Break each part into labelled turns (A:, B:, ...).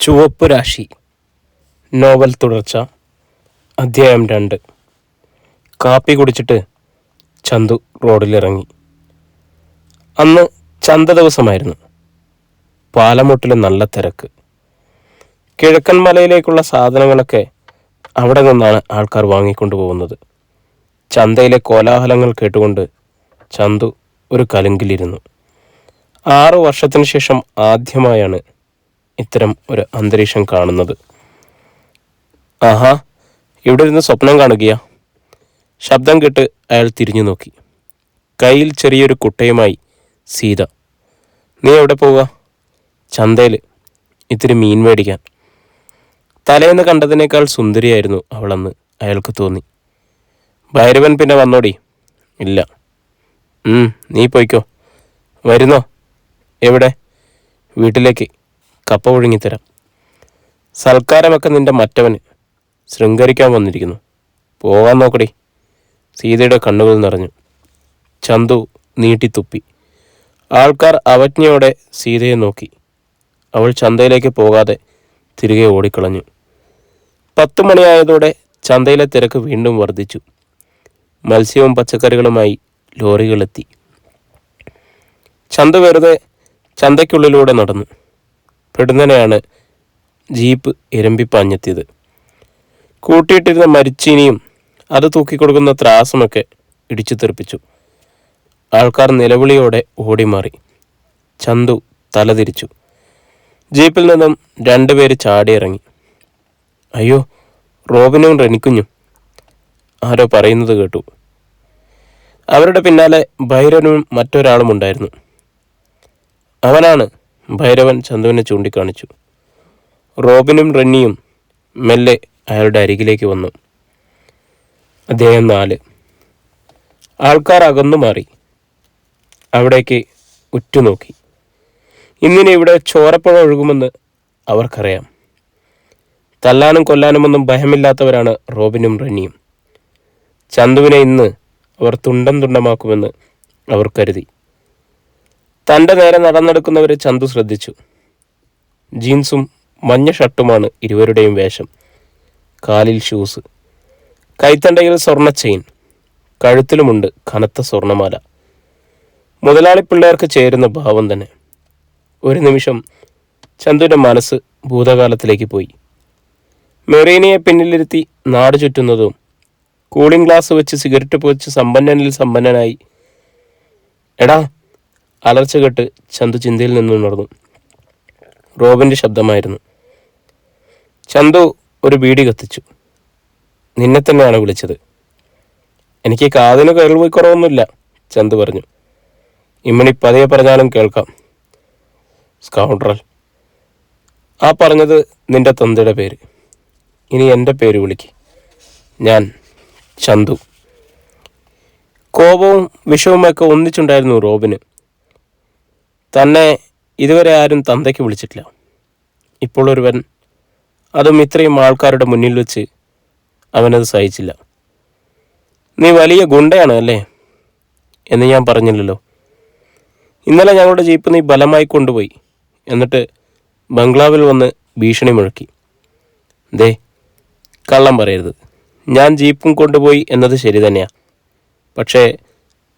A: ചുവപ്പ് രാശി നോവൽ തുടർച്ച അധ്യായം 2. കാപ്പി കുടിച്ചിട്ട് ചന്തു റോഡിലിറങ്ങി. അന്ന് ചന്ത ദിവസമായിരുന്നു. പാലമുട്ടിൽ നല്ല തിരക്ക്. കിഴക്കൻ മലയിലേക്കുള്ള സാധനങ്ങളൊക്കെ അവിടെ നിന്നാണ് ആൾക്കാർ വാങ്ങിക്കൊണ്ടു പോകുന്നത്. ചന്തയിലെ കോലാഹലങ്ങൾ കേട്ടുകൊണ്ട് ചന്തു ഒരു കലുങ്കിലിരുന്നു. 6 വർഷത്തിനു ശേഷം ആദ്യമായാണ് ഇത്തരം ഒരു അന്തരീക്ഷം കാണുന്നത്. ആഹാ, ഇവിടെ ഇരുന്ന് സ്വപ്നം കാണുകയാ. ശബ്ദം കേട്ട് അയാൾ തിരിഞ്ഞു നോക്കി. കയ്യിൽ ചെറിയൊരു കുട്ടയുമായി സീത. നീ എവിടെ പോവുക? ചന്തയിൽ ഇത്തിരി മീൻ മേടിക്കാൻ. തലേന്ന് കണ്ടതിനേക്കാൾ സുന്ദരിയായിരുന്നു അവളെന്ന് അയാൾക്ക് തോന്നി. ഭൈരവൻ പിന്നെ വന്നോടി? ഇല്ല. നീ പോയിക്കോ. വരുന്നോ? എവിടെ? വീട്ടിലേക്ക്. കപ്പ ഒഴുങ്ങിത്തരാം. സൽക്കാരമൊക്കെ നിന്റെ മറ്റവന് ശൃംഗരിക്കാൻ വന്നിരിക്കുന്നു. പോകാൻ നോക്കടി. സീതയുടെ കണ്ണുകൾ നിറഞ്ഞു. ചന്തു നീട്ടിത്തുപ്പി. ആൾക്കാർ അവജ്ഞയോടെ സീതയെ നോക്കി. അവൾ ചന്തയിലേക്ക് പോകാതെ തിരികെ ഓടിക്കളഞ്ഞു. 10 മണിയായതോടെ ചന്തയിലെ തിരക്ക് വീണ്ടും വർദ്ധിച്ചു. മത്സ്യവും പച്ചക്കറികളുമായി ലോറികളെത്തി. ചന്തു വെറുതെ ചന്തയ്ക്കുള്ളിലൂടെ നടന്നു. പെടുന്നനെയാണ് ജീപ്പ് ഇരമ്പിപ്പാഞ്ഞെത്തിയത്. കൂട്ടിയിട്ടിരുന്ന മരിച്ചീനിയും അത് തൂക്കിക്കൊടുക്കുന്ന ത്രാസുമൊക്കെ ഇടിച്ചു തെറിപ്പിച്ചു. ആൾക്കാർ നിലവിളിയോടെ ഓടിമാറി. ചന്തു തലതിരിച്ചു. ജീപ്പിൽ നിന്നും 2 പേര് ചാടിയിറങ്ങി. അയ്യോ, റോബിനും റെനിക്കുഞ്ഞും, ആരോ പറയുന്നത് കേട്ടു. അവരുടെ പിന്നാലെ ഭൈരവനും മറ്റൊരാളും ഉണ്ടായിരുന്നു. അവനാണ്. ഭൈരവൻ ചന്തുവിനെ ചൂണ്ടിക്കാണിച്ചു. റോബിനും റെന്നിയും മെല്ലെ അയാളുടെ അരികിലേക്ക് വന്നു. അധ്യായം 4. ആൾക്കാർ അകന്നു മാറി. അവിടേക്ക് ഉറ്റുനോക്കി. ഇന്നിനി ഇവിടെ ചോരപ്പുഴ ഒഴുകുമെന്ന് അവർക്കറിയാം. തല്ലാനും കൊല്ലാനുമൊന്നും ഭയമില്ലാത്തവരാണ് റോബിനും റെന്നിയും. ചന്തുവിനെ ഇന്ന് അവർ തുണ്ടം തുണ്ടമാക്കുമെന്ന് അവർ കരുതി. തൻ്റെ നേരെ നടന്നെടുക്കുന്നവരെ ചന്തു ശ്രദ്ധിച്ചു. ജീൻസും മഞ്ഞ ഷർട്ടുമാണ് ഇരുവരുടെയും വേഷം. കാലിൽ ഷൂസ്, കൈത്തണ്ടയിൽ സ്വർണ്ണ ചെയിൻ, കഴുത്തിലുമുണ്ട് കനത്ത സ്വർണ്ണമാല. മുതലാളി പിള്ളേർക്ക് ചേരുന്ന ഭാവം തന്നെ. ഒരു നിമിഷം ചന്തുവിൻ്റെ മനസ്സ് ഭൂതകാലത്തിലേക്ക് പോയി. മെറീനയെ പിന്നിലിരുത്തി നാട് ചുറ്റുന്നതും കൂളിംഗ് ഗ്ലാസ് വെച്ച് സിഗരറ്റ് പൊച്ച് സമ്പന്നനിൽ സമ്പന്നനായി. എടാ, അലർച്ച കേട്ട് ചന്തു ചിന്തയിൽ നിന്നും ഉണർന്നു. റോബിൻ്റെ ശബ്ദമായിരുന്നു. ചന്തു ഒരു ബീഡി കത്തിച്ചു. നിന്നെ തന്നെയാണ് വിളിച്ചത്. എനിക്ക് കാതിന് കേൾവി കുറവൊന്നുമില്ല, ചന്തു പറഞ്ഞു. ഇമ്മണി പതിയെ പറഞ്ഞാലും കേൾക്കാം. സ്കൗണ്ടറൽ. ആ പറഞ്ഞത് നിന്റെ തന്തയുടെ പേര്. ഇനി എൻ്റെ പേര് വിളിക്ക്. ഞാൻ ചന്തു. കോപവും വിഷവുമൊക്കെ ഒന്നിച്ചുണ്ടായിരുന്നു റോബിന്. തന്നെ ഇതുവരെ ആരും തന്തയ്ക്ക് വിളിച്ചിട്ടില്ല. ഇപ്പോൾ ഒരുവൻ, അതും ഇത്രയും ആൾക്കാരുടെ മുന്നിൽ വെച്ച്, അവനത് സഹിച്ചില്ല. നീ വലിയ ഗുണ്ടയാണ് അല്ലേ എന്ന് ഞാൻ പറഞ്ഞില്ലല്ലോ. ഇന്നലെ ഞങ്ങളുടെ ജീപ്പ് നീ ബലമായി കൊണ്ടുപോയി. എന്നിട്ട് ബംഗ്ലാവിൽ വന്ന് ഭീഷണി മുഴക്കി. ദേ, കള്ളം പറയരുത്. ഞാൻ ജീപ്പും കൊണ്ടുപോയി എന്നത് ശരി തന്നെയാണ്. പക്ഷേ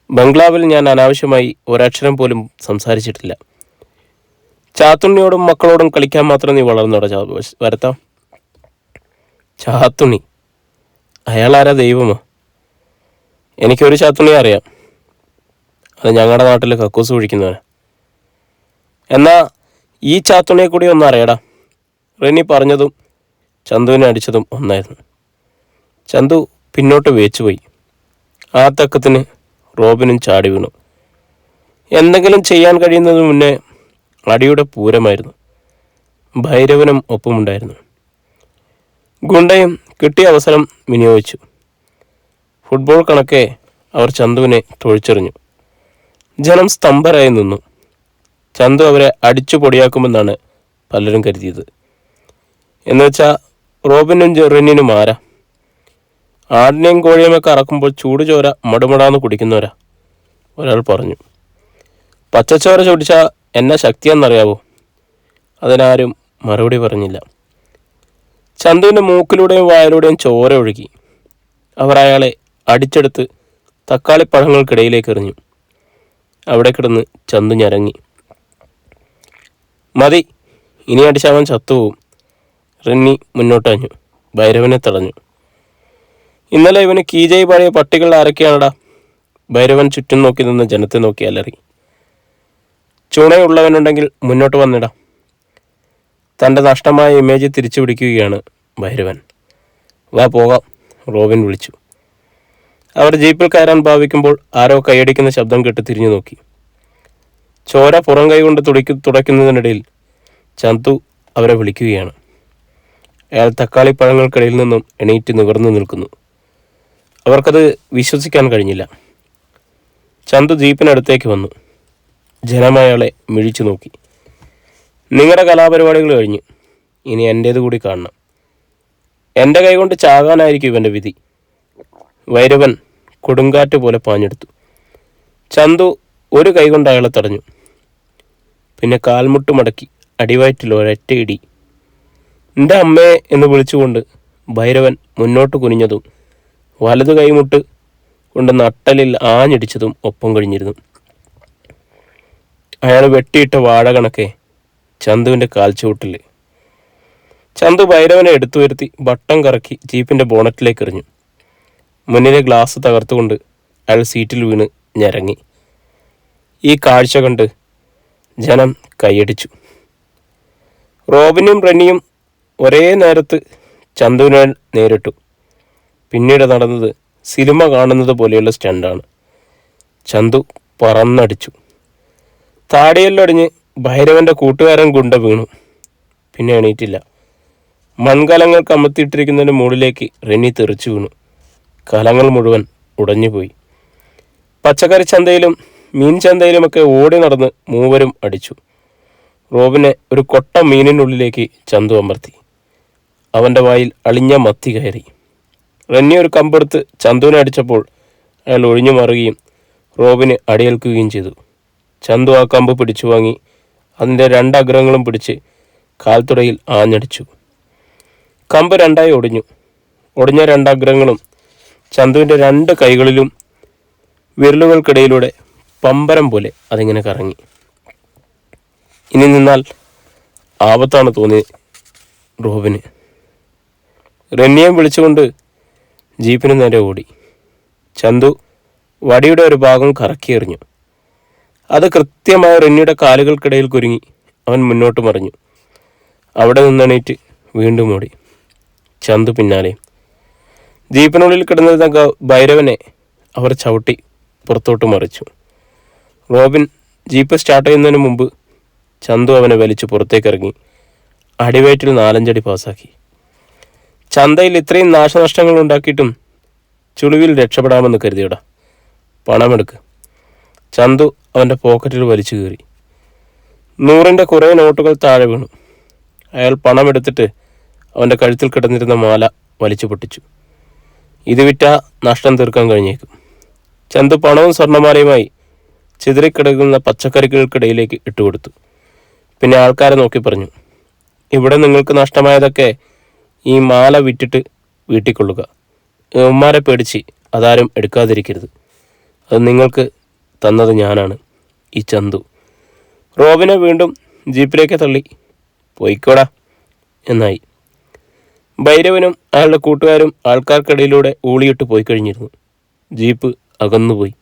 A: ബംഗ്ലാവിൽ ഞാൻ അനാവശ്യമായി ഒരക്ഷരം പോലും സംസാരിച്ചിട്ടില്ല. ചാത്തുണ്ണിയോടും മക്കളോടും കളിക്കാൻ മാത്രം നീ വളർന്നോടാ വരത്താം. ചാത്തുണ്ണി? അയാളാരാ, ദൈവമോ? എനിക്കൊരു ചാത്തുണ്ണിയെ അറിയാം. അത് ഞങ്ങളുടെ നാട്ടിൽ കക്കൂസ് കുഴിക്കുന്നവനാ. എന്നാ ഈ ചാത്തുണ്ണിയെ കൂടി ഒന്ന് അറിയടാ. റെന്നി പറഞ്ഞതും ചന്തുവിനെ അടിച്ചതും ഒന്നായിരുന്നു. ചന്തു പിന്നോട്ട് വേച്ചുപോയി. ആ തക്കത്തിന് റോബിനും ചാടി വീണു. എന്തെങ്കിലും ചെയ്യാൻ കഴിയുന്നതിന് മുന്നേ അടിയുടെ പൂരമായിരുന്നു. ഭൈരവനും ഒപ്പമുണ്ടായിരുന്നു. ഗുണ്ടയും കിട്ടിയ അവസരം വിനിയോഗിച്ചു. ഫുട്ബോൾ കണക്കെ അവർ ചന്തുവിനെ തൊഴിച്ചെറിഞ്ഞു. ജനം സ്തംഭരായി നിന്നു. ചന്തു അവരെ അടിച്ചു പൊടിയാക്കുമെന്നാണ് പലരും കരുതിയത്. എന്നുവെച്ചാൽ റോബിനും ജെറിനും ആരാ? ആടിനെയും കോഴിയുമൊക്കെ അറക്കുമ്പോൾ ചൂടുചോര മടുമടാന്ന് കുടിക്കുന്നവരാ, ഒരാൾ പറഞ്ഞു. പച്ചച്ചോര ചൊടിച്ചാൽ എന്നാ ശക്തിയാണെന്നറിയാവോ? അതിനാരും മറുപടി പറഞ്ഞില്ല. ചന്തുവിൻ്റെ മൂക്കിലൂടെയും വായിലൂടെയും ചോര ഒഴുകി. അവർ അയാളെ അടിച്ചെടുത്ത് തക്കാളിപ്പഴങ്ങൾക്കിടയിലേക്ക് എറിഞ്ഞു. അവിടെ കിടന്ന് ചന്തു ഞരങ്ങി. മതി, ഇനി അടിച്ചവൻ ചത്തുപോകും. റെന്നി മുന്നോട്ടഞ്ഞു. ഭൈരവനെ തടഞ്ഞു. ഇന്നലെ ഇവന് കീജയി പഴയ പട്ടികൾ ആരൊക്കെയാണടാ? ഭൈരവൻ ചുറ്റും നോക്കി നിന്ന് ജനത്തെ നോക്കി അലറി. ചുണയുള്ളവനുണ്ടെങ്കിൽ മുന്നോട്ട് വന്നിടാ. തൻ്റെ നഷ്ടമായ ഇമേജ് തിരിച്ചു പിടിക്കുകയാണ് ഭൈരവൻ. വാ പോകാം, റോബിൻ വിളിച്ചു. അവർ ജീപ്പിൽ കയറാൻ ഭാവിക്കുമ്പോൾ ആരോ കൈയടിക്കുന്ന ശബ്ദം കേട്ട് തിരിഞ്ഞു നോക്കി. ചോര പുറം കൈ കൊണ്ട് തുടയ്ക്കുന്നതിനിടയിൽ ചന്തു അവരെ വിളിക്കുകയാണ്. അയാൾ തക്കാളിപ്പഴങ്ങൾക്കിടയിൽ നിന്നും എണീറ്റ് നിവർന്നു നിൽക്കുന്നു. അവർക്കത് വിശ്വസിക്കാൻ കഴിഞ്ഞില്ല. ചന്തു ജീപ്പിനടുത്തേക്ക് വന്നു. ജനം അയാളെ മിഴിച്ചു നോക്കി. നിങ്ങളുടെ കലാപരിപാടികൾ കഴിഞ്ഞു, ഇനി എൻ്റേത് കൂടി കാണണം. എൻ്റെ കൈകൊണ്ട് ചാകാനായിരിക്കും ഇവൻ്റെ വിധി. ഭൈരവൻ കൊടുങ്കാറ്റ് പോലെ പാഞ്ഞെടുത്തു. ചന്തു ഒരു കൈകൊണ്ട് അയാളെ തടഞ്ഞു. പിന്നെ കാൽമുട്ട് മടക്കി അടിവയറ്റിൽ ഒരൊറ്റ ഇടി. എൻ്റെ അമ്മയെ എന്ന് വിളിച്ചുകൊണ്ട് ഭൈരവൻ മുന്നോട്ട് കുനിഞ്ഞതും വലതു കൈമുട്ട് കൊണ്ട് നട്ടലിൽ ആഞ്ഞിടിച്ചതും ഒപ്പം കഴിഞ്ഞിരുന്നു. അയാൾ വെട്ടിയിട്ട വാഴ കണക്കെ ചന്തുവിൻ്റെ കാൽച്ചുവട്ടിൽ. ചന്തു ഭൈരവനെ എടുത്തു വരുത്തി വട്ടം കറക്കി ജീപ്പിൻ്റെ ബോണറ്റിലേക്ക് എറിഞ്ഞു. മുന്നിലെ ഗ്ലാസ് തകർത്തുകൊണ്ട് അയാൾ സീറ്റിൽ വീണ് ഞരങ്ങി. ഈ കാഴ്ച കണ്ട് ജനം കൈയടിച്ചു. റോബിനും റെന്നിയും ഒരേ നേരത്ത് ചന്തുവിനെ നേരിട്ടു. പിന്നീട് നടന്നത് സിനിമ കാണുന്നത് പോലെയുള്ള സ്റ്റണ്ടാണ്. ചന്തു പറന്നടിച്ചു. താടിയെല്ലൊടിഞ്ഞ് ഭൈരവൻ്റെ കൂട്ടുകാരൻ ഗുണ്ട വീണു. പിന്നെ എണീറ്റില്ല. മൺകലങ്ങൾ കമത്തിയിട്ടിരിക്കുന്നതിൻ്റെ മുകളിലേക്ക് റെന്നി തെറിച്ചു വീണു. കലങ്ങൾ മുഴുവൻ ഉടഞ്ഞുപോയി. പച്ചക്കറി ചന്തയിലും മീൻ ചന്തയിലുമൊക്കെ ഓടി നടന്ന് മൂവരും അടിച്ചു. റോബിനെ ഒരു കൊട്ട മീനിനുള്ളിലേക്ക് ചന്തു അമർത്തി. അവൻ്റെ വായിൽ അളിഞ്ഞ മത്തി കയറി. റെന്നി ഒരു കമ്പെടുത്ത് ചന്തുവിനെ അടിച്ചപ്പോൾ അയാൾ ഒഴിഞ്ഞു മാറുകയും റോബിന് അടിയേൽക്കുകയും ചെയ്തു. ചന്തു ആ കമ്പ് പിടിച്ചു വാങ്ങി അതിൻ്റെ രണ്ടഗ്രങ്ങളും പിടിച്ച് കാൽത്തുടയിൽ ആഞ്ഞടിച്ചു. കമ്പ് രണ്ടായി ഒടിഞ്ഞു. ഒടിഞ്ഞ രണ്ടഗ്രങ്ങളും ചന്തുവിൻ്റെ രണ്ട് കൈകളിലും വിരലുകൾക്കിടയിലൂടെ പമ്പരം പോലെ അതിങ്ങനെ കറങ്ങി. ഇനി നിന്നാൽ ആപത്താണ് തോന്നി റോബിന്. റെന്നിയെ വിളിച്ചുകൊണ്ട് ജീപ്പിന് നേരെ ഓടി. ചന്തു വടിയുടെ ഒരു ഭാഗം കറക്കിയെറിഞ്ഞു. അത് കൃത്യമായ റെന്നിയുടെ കാലുകൾക്കിടയിൽ കുരുങ്ങി. അവൻ മുന്നോട്ട് മറിഞ്ഞു. അവിടെ നിന്നെണീറ്റ് വീണ്ടും ഓടി. ചന്തു പിന്നാലെ. ജീപ്പിനുള്ളിൽ കിടന്നിരുന്ന ഭൈരവനെ അവർ ചവിട്ടി പുറത്തോട്ട് മറിച്ചു. റോബിൻ ജീപ്പ് സ്റ്റാർട്ട് ചെയ്യുന്നതിന് മുമ്പ് ചന്തു അവനെ വലിച്ചു പുറത്തേക്കിറങ്ങി അടിവയറ്റിൽ 4-5 അടി പാസാക്കി. ചന്തയിൽ ഇത്രയും നാശനഷ്ടങ്ങൾ ഉണ്ടാക്കിയിട്ടും ചുളിവിൽ രക്ഷപ്പെടാമെന്ന് കരുതിയടാ. പണമെടുക്ക്. ചന്തു അവൻ്റെ പോക്കറ്റിൽ വലിച്ചു കയറി. 100ൻ്റെ കുറേ നോട്ടുകൾ താഴെ വീണു. അയാൾ പണമെടുത്തിട്ട് അവൻ്റെ കഴുത്തിൽ കിടന്നിരുന്ന മാല വലിച്ചു പൊട്ടിച്ചു. ഇത് വിറ്റാ നഷ്ടം തീർക്കാൻ കഴിഞ്ഞേക്കും. ചന്തു പണവും സ്വർണ്ണമാലയുമായി ചിതറിക്കിടക്കുന്ന പച്ചക്കറികൾക്കിടയിലേക്ക് ഇട്ടുകൊടുത്തു. പിന്നെ ആൾക്കാരെ നോക്കി പറഞ്ഞു, ഇവിടെ നിങ്ങൾക്ക് നഷ്ടമായതൊക്കെ ഈ മാല വിറ്റിട്ട് വീട്ടിക്കൊള്ളുക. ഉമ്മാരെ പേടിച്ച് അതാരും എടുക്കാതിരിക്കരുത്. അത് നിങ്ങൾക്ക് തന്നത് ഞാനാണ്, ഈ ചന്തു. റോബിനെ വീണ്ടും ജീപ്പിലേക്ക് തള്ളി. പോയിക്കോടാ എന്നായി. ഭൈരവനും അയാളുടെ കൂട്ടുകാരും ആൾക്കാർക്കിടയിലൂടെ ഊളിയിട്ട് പോയി കഴിഞ്ഞിരുന്നു. ജീപ്പ് അകന്നുപോയി.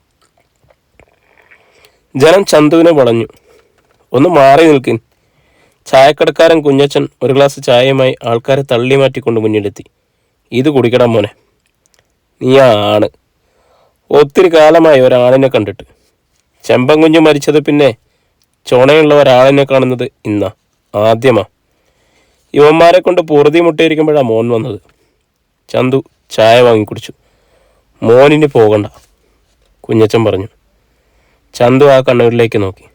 A: ജനം ചന്തുവിനെ വളഞ്ഞു. ഒന്ന് മാറി നിൽക്കിൻ. ചായക്കടക്കാരൻ കുഞ്ഞച്ചൻ ഒരു ഗ്ലാസ് ചായയുമായി ആൾക്കാരെ തള്ളി മാറ്റിക്കൊണ്ട് മുന്നിലെത്തി. ഇത് കുടിക്കണം മോനെ, നീ ആണ്. ഒത്തിരി കാലമായി ഒരാളിനെ കണ്ടിട്ട്. ചെമ്പൻ കുഞ്ഞ് മരിച്ചത് പിന്നെ ചുണയുള്ള ഒരാളിനെ കാണുന്നത് ഇന്നാ ആദ്യമാ. യുവന്മാരെ കൊണ്ട് പൊറുതി മുട്ടിയിരിക്കുമ്പോഴാണ് മോൻ വന്നത്. ചന്തു ചായ വാങ്ങിക്കുടിച്ചു. മോനിന് പോകണ്ട, കുഞ്ഞച്ചൻ പറഞ്ഞു. ചന്തു ആ കണ്ണൂരിലേക്ക് നോക്കി.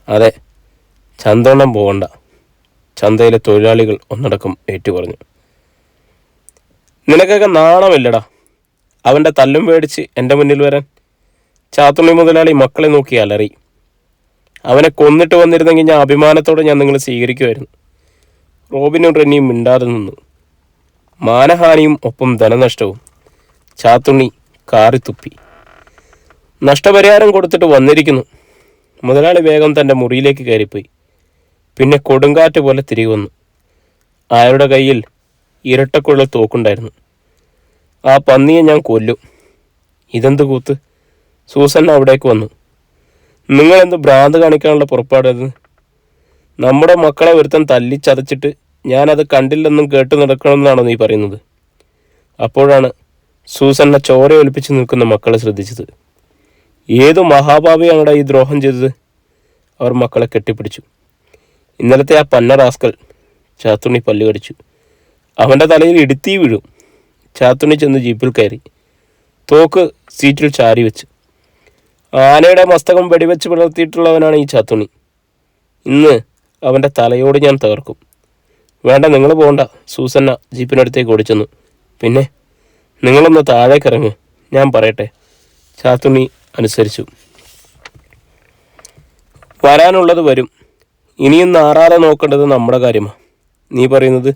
A: അതെ, ചന്തോണ്ണം പോകണ്ട, ചന്തയിലെ തൊഴിലാളികൾ ഒന്നടക്കം ഏറ്റുപറഞ്ഞു. നിനക്കൊക്കെ നാണമില്ലടാ അവൻ്റെ തല്ലും പേടിച്ച് എൻ്റെ മുന്നിൽ വരാൻ. ചാത്തുണ്ണി മുതലാളി മക്കളെ നോക്കി അലറി. അവനെ കൊന്നിട്ട് വന്നിരുന്നെങ്കിൽ ഞാൻ അഭിമാനത്തോടെ ഞാൻ നിങ്ങളെ സ്വീകരിക്കുമായിരുന്നു. റോബിനും റെന്നിയും മിണ്ടാതെ നിന്നു. മാനഹാനിയും ഒപ്പം ധനനഷ്ടവും. ചാത്തുണ്ണി കാറി തുപ്പി. നഷ്ടപരിഹാരം കൊടുത്തിട്ട് വന്നിരിക്കുന്നു. മുതലാളി വേഗം തൻ്റെ മുറിയിലേക്ക് കയറിപ്പോയി. പിന്നെ കൊടുങ്കാറ്റ് പോലെ തിരികെ വന്നു. അയാളുടെ കയ്യിൽ ഇരട്ടക്കുഴൽ തോക്കുണ്ടായിരുന്നു. ആ പന്നിയെ ഞാൻ കൊല്ലും. ഇതെന്ത് കൂത്ത്? സൂസൻ അവിടേക്ക് വന്നു. നിങ്ങളെന്ത് ഭ്രാന്ത് കാണിക്കാനുള്ള പുറപ്പാടത്? നമ്മുടെ മക്കളെ ഒരുത്തൻ തല്ലിച്ചതച്ചിട്ട് ഞാനത് കണ്ടില്ലെന്നും കേട്ടു നടക്കണമെന്നാണോ നീ പറയുന്നത്? അപ്പോഴാണ് സൂസന്നെ ചോര ഒലിപ്പിച്ച് നിൽക്കുന്ന മക്കളെ ശ്രദ്ധിച്ചത്. ഏതു മഹാഭാവിയാണടാ ഈ ദ്രോഹം ചെയ്തത്? അവർ മക്കളെ കെട്ടിപ്പിടിച്ചു. ഇന്നലത്തെ ആ പന്ന റാസ്കൽ. ചാത്തുണ്ണി പല്ല് കടിച്ചു. അവൻ്റെ തലയിൽ ഇടുത്തി വീഴും. ചാത്തുണ്ണി ചെന്ന് ജീപ്പിൽ കയറി. തോക്ക് സീറ്റിൽ ചാരി വെച്ച്. ആനയുടെ മസ്തകം വെടിവെച്ച് പിളർത്തിയിട്ടുള്ളവനാണ് ഈ ചാത്തുണ്ണി. ഇന്ന് അവൻ്റെ തലയോട് ഞാൻ തകർക്കും. വേണ്ട, നിങ്ങൾ പോകണ്ട. സൂസന്ന ജീപ്പിനടുത്തേക്ക് ഓടിച്ചെന്നു. പിന്നെ നിങ്ങളൊന്ന് താഴേക്കിറങ്ങ്, ഞാൻ പറയട്ടെ. ചാത്തുണ്ണി അനുസരിച്ചു. വരാനുള്ളത് വരും. ഇനിയും നാറാതെ നോക്കേണ്ടത് നമ്മുടെ കാര്യമാണ്. നീ പറയുന്നത്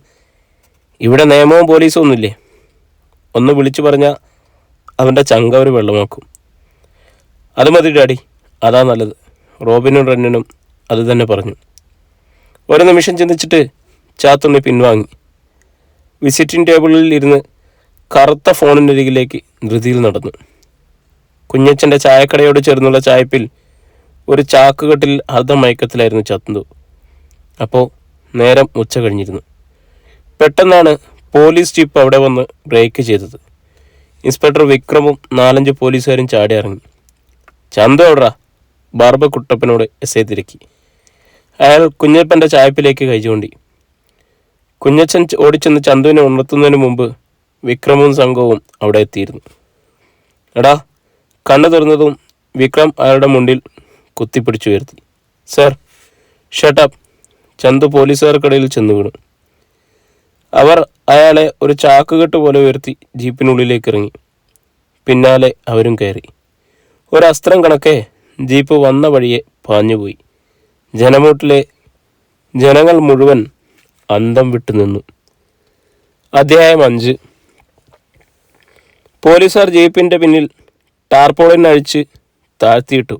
A: ഇവിടെ നിയമവും പോലീസും ഒന്നുമില്ലേ? ഒന്ന് വിളിച്ചു പറഞ്ഞാൽ അവൻ്റെ ചങ്ക ഒരു വെള്ളമാക്കും. അത് മതി ഡാഡി, അതാ നല്ലത്. റോബിനും റെന്നിനും അത് തന്നെ പറഞ്ഞു. ഒരു നിമിഷം ചിന്തിച്ചിട്ട് ചാത്തുണ്ണി പിൻവാങ്ങി. വിസിറ്റിംഗ് ടേബിളിൽ ഇരുന്ന് കറുത്ത ഫോണിനരികിലേക്ക് ധൃതിയിൽ നടന്നു. കുഞ്ഞച്ചൻ്റെ ചായക്കടയോട് ചേർന്നുള്ള ചായപ്പിൽ ഒരു ചാക്കുകെട്ടിൽ അർദ്ധമയക്കത്തിലായിരുന്നു ചന്തു. അപ്പോൾ നേരം ഉച്ച കഴിഞ്ഞിരുന്നു. പെട്ടെന്നാണ് പോലീസ് ജീപ്പ് അവിടെ വന്ന് ബ്രേക്ക് ചെയ്തത്. ഇൻസ്പെക്ടർ വിക്രമും 4-5 പോലീസുകാരും ചാടി ഇറങ്ങി. ചന്തു എവിടാ? ബാർബ കുട്ടപ്പനോട് എസ് തിരക്കി. അയാൾ കുഞ്ഞപ്പൻ്റെ ചായപ്പിലേക്ക് കൈ ചൂണ്ടി. കുഞ്ഞച്ചൻ ഓടിച്ചെന്ന് ചന്തുവിനെ ഉണർത്തുന്നതിന് മുമ്പ് വിക്രമും സംഘവും അവിടെ എത്തിയിരുന്നു. എടാ, കണ്ണു തുറന്നതും വിക്രം അയാളുടെ മുണ്ടിൽ കുത്തിപ്പിടിച്ചുയർത്തി. Sir, shut up. ചന്തു പോലീസുകാർക്കിടയിൽ ചെന്നു വീണു. അവർ അയാളെ ഒരു ചാക്കുകെട്ട് പോലെ ഉയർത്തി ജീപ്പിനുള്ളിലേക്ക് ഇറങ്ങി. പിന്നാലെ അവരും കയറി. ഒരസ്ത്രം കണക്കെ ജീപ്പ് വന്ന വഴിയെ പാഞ്ഞുപോയി. ജനമൂട്ടിലെ ജനങ്ങൾ മുഴുവൻ അന്തം വിട്ടു നിന്നു. അധ്യായം 5. പോലീസുകാർ ജീപ്പിൻ്റെ പിന്നിൽ ടാർപോളിൻ അഴിച്ച് താഴ്ത്തിയിട്ടു.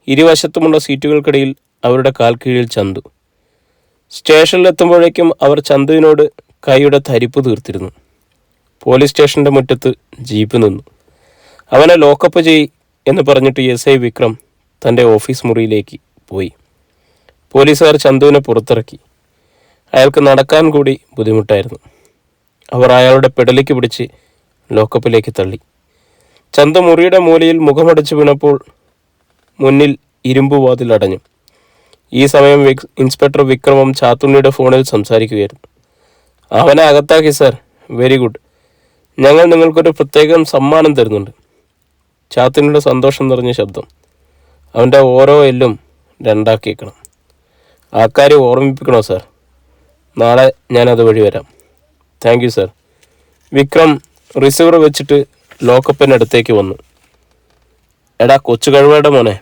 A: ഇരുവശത്തുമുള്ള സീറ്റുകൾക്കിടയിൽ അവരുടെ കാൽ കീഴിൽ ചന്തു. സ്റ്റേഷനിലെത്തുമ്പോഴേക്കും അവർ ചന്തുവിനോട് കൈയുടെ തരിപ്പ് തീർത്തിരുന്നു. പോലീസ് സ്റ്റേഷൻ്റെ മുറ്റത്ത് ജീപ്പ് നിന്നു. അവനെ ലോക്കപ്പ് ചെയ് എന്ന് പറഞ്ഞിട്ട് SI വിക്രം തൻ്റെ ഓഫീസ് മുറിയിലേക്ക് പോയി. പോലീസുകാർ ചന്തുവിനെ പുറത്തിറക്കി. അയാൾക്ക് നടക്കാൻ കൂടി ബുദ്ധിമുട്ടായിരുന്നു. അവർ അയാളുടെ പെടലിക്ക് പിടിച്ച് ലോക്കപ്പിലേക്ക് തള്ളി. ചന്തു മുറിയുടെ മൂലയിൽ മുഖമടച്ച് വീണപ്പോൾ മുന്നിൽ ഇരുമ്പ് വാതിൽ അടഞ്ഞു. ഈ സമയം ഇൻസ്പെക്ടർ വിക്രമം ചാത്തുണ്ണിയുടെ ഫോണിൽ സംസാരിക്കുകയായിരുന്നു. അവനെ അകത്താക്കി സർ. Very good. ഞങ്ങൾ നിങ്ങൾക്കൊരു പ്രത്യേകം സമ്മാനം തരുന്നുണ്ട്. ചാത്തുണ്ണിയുടെ സന്തോഷം നിറഞ്ഞ ശബ്ദം. അവൻ്റെ ഓരോ എല്ലും 2 ആക്കിയേക്കണം. ആ കാര്യം ഓർമ്മിപ്പിക്കണോ സാർ? നാളെ ഞാൻ അതുവഴി വരാം. Thank you sir. Vikram receiver വെച്ചിട്ട് ലോക്കപ്പിനടുത്തേക്ക് വന്നു. എടാ കൊച്ചു കഴിവയുടെ മോനെ,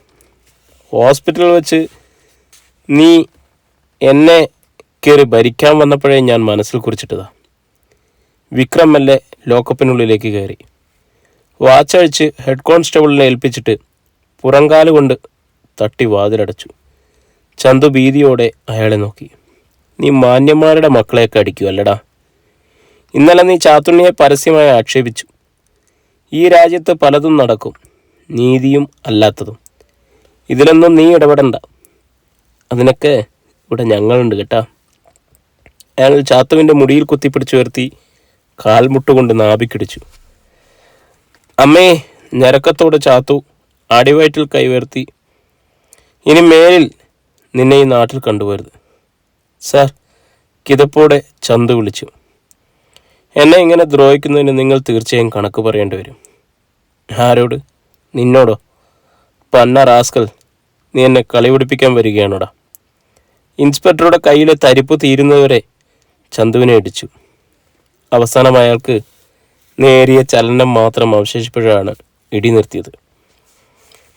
A: ഹോസ്പിറ്റലിൽ വെച്ച് നീ എന്നെ കയറി ഭരിക്കാൻ വന്നപ്പോഴേ ഞാൻ മനസ്സിൽ കുറിച്ചിട്ടതാ. വിക്രം മെല്ലെ ലോക്കപ്പിനുള്ളിലേക്ക് കയറി. വാച്ചഴിച്ച് ഹെഡ് കോൺസ്റ്റബിളിനെ ഏൽപ്പിച്ചിട്ട് പുറങ്കാലുകൊണ്ട് തട്ടി വാതിലടച്ചു. ചന്തു ഭീതിയോടെ അയാളെ നോക്കി. നീ മാന്യന്മാരുടെ മക്കളെയൊക്കെ അടിക്കൂ അല്ലടാ. ഇന്നലെ നീ ചാത്തുണ്ണിയെ പരസ്യമായി ആക്ഷേപിച്ചു. ഈ രാജ്യത്ത് പലതും നടക്കും, നീതിയും അല്ലാത്തതും. ഇതിലൊന്നും നീ ഇടപെടണ്ട. അതിനൊക്കെ ഇവിടെ ഞങ്ങളുണ്ട് കേട്ടാ. അയാൾ ചാത്തുവിൻ്റെ മുടിയിൽ കുത്തിപ്പിടിച്ചുയർത്തി കാൽമുട്ടുകൊണ്ട് നാഭിക്കിടിച്ചു. അമ്മേ, ഞരക്കത്തോടെ ചാത്തു അടിവയറ്റിൽ കൈവേർത്തി. ഇനി മേലിൽ നിന്നെ ഈ നാട്ടിൽ കണ്ടുപോരുത്. സാർ, കിതപ്പോടെ ചന്തു വിളിച്ചു. എന്നെ ഇങ്ങനെ ദ്രോഹിക്കുന്നതിന് നിങ്ങൾ തീർച്ചയായും കണക്ക് പറയേണ്ടി വരും. ആരോട്? നിന്നോടോ? പന്ന റാസ്കൽ, നീ എന്നെ കളി പിടിപ്പിക്കാൻ വരികയാണോടാ? ഇൻസ്പെക്ടറുടെ കയ്യിലെ തരിപ്പ് തീരുന്നതുവരെ ചന്തുവിനെ ഇടിച്ചു. അവസാനം അയാൾക്ക് നേരിയ ചലനം മാത്രം അവശേഷിപ്പോഴാണ് ഇടി നിർത്തിയത്.